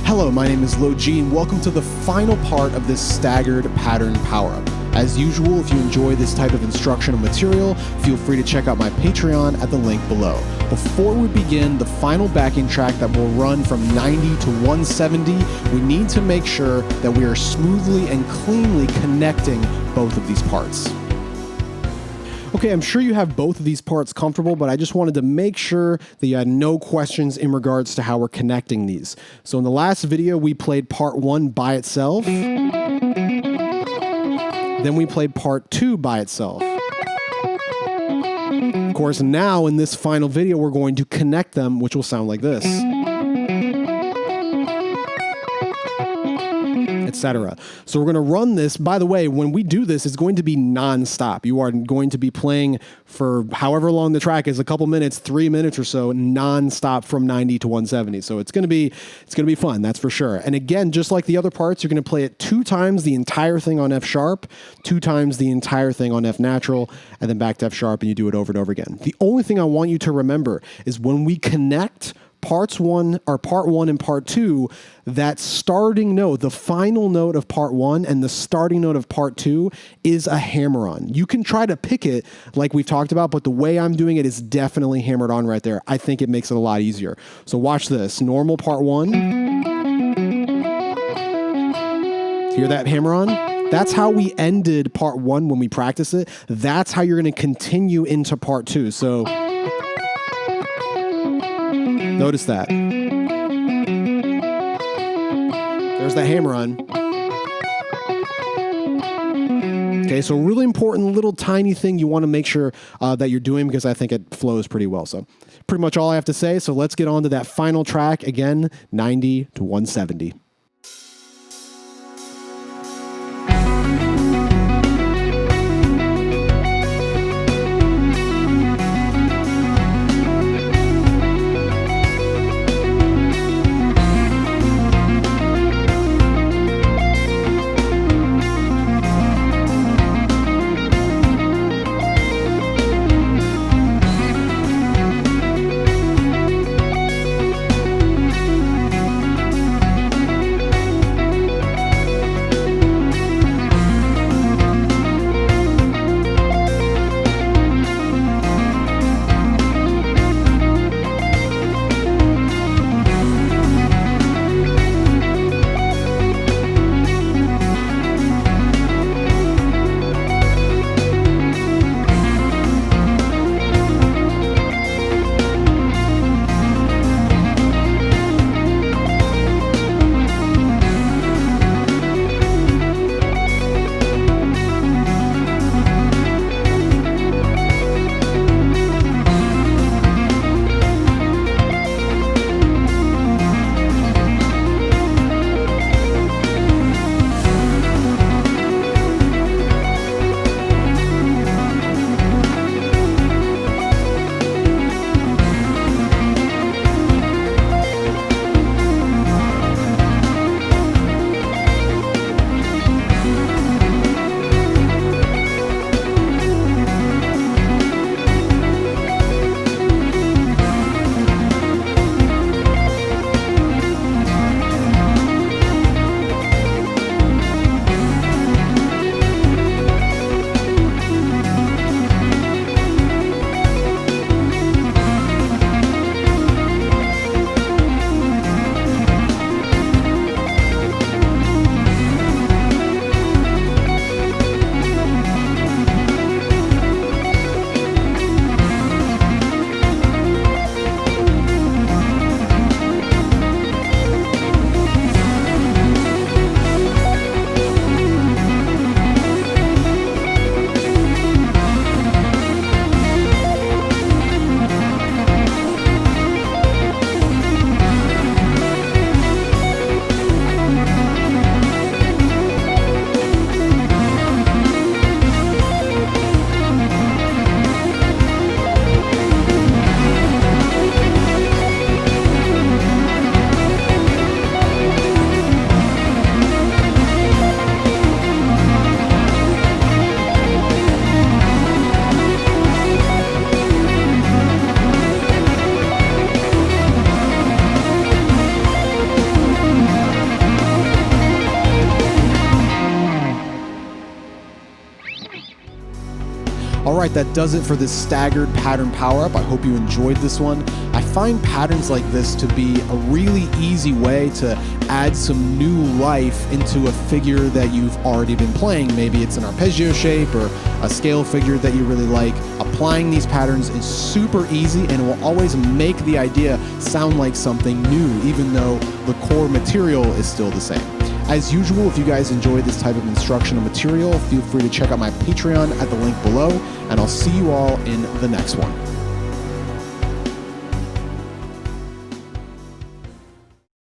Hello, my name is LoG, and welcome to the final part of this staggered pattern power-up. As usual, if you enjoy this type of instructional material, feel free to check out my Patreon at the link below. Before we begin the final backing track that will run from 90 to 170, we need to make sure that we are smoothly and cleanly connecting both of these parts. Okay, I'm sure you have both of these parts comfortable, but I just wanted to make sure that you had no questions in regards to how we're connecting these. So in the last video, we played part 1 by itself. Then we played part 2 by itself. Of course, now in this final video, we're going to connect them, which will sound like this, etc. So we're going to run this. By the way, when we do this, it's going to be non-stop. You are going to be playing for however long the track is, a couple minutes, 3 minutes or so, non-stop from 90 to 170. So it's going to be fun, that's for sure. And again, just like the other parts, you're going to play it 2 times the entire thing on F sharp, 2 times the entire thing on F natural, and then back to F sharp, and you do it over and over again. The only thing I want you to remember is when we connect part 1 and part 2, that starting note, the final note of part 1 and the starting note of part 2 is a hammer-on. You can try to pick it like we've talked about, but the way I'm doing it is definitely hammered on right there. I think it makes it a lot easier. So watch this. Normal part 1. Hear that hammer-on? That's how we ended part 1 when we practice it. That's how you're going to continue into part 2. So notice that. There's the hammer-on. Okay, so really important little tiny thing you want to make sure that you're doing, because I think it flows pretty well. So pretty much all I have to say. So let's get on to that final track. Again, 90 to 170. right, that does it for this staggered pattern power-up. I hope you enjoyed this one. I find patterns like this to be a really easy way to add some new life into a figure that you've already been playing. Maybe it's an arpeggio shape or a scale figure that you really like. Applying these patterns is super easy, and it will always make the idea sound like something new, even though the core material is still the same. As usual, if you guys enjoy this type of instructional material, feel free to check out my Patreon at the link below, and I'll see you all in the next one.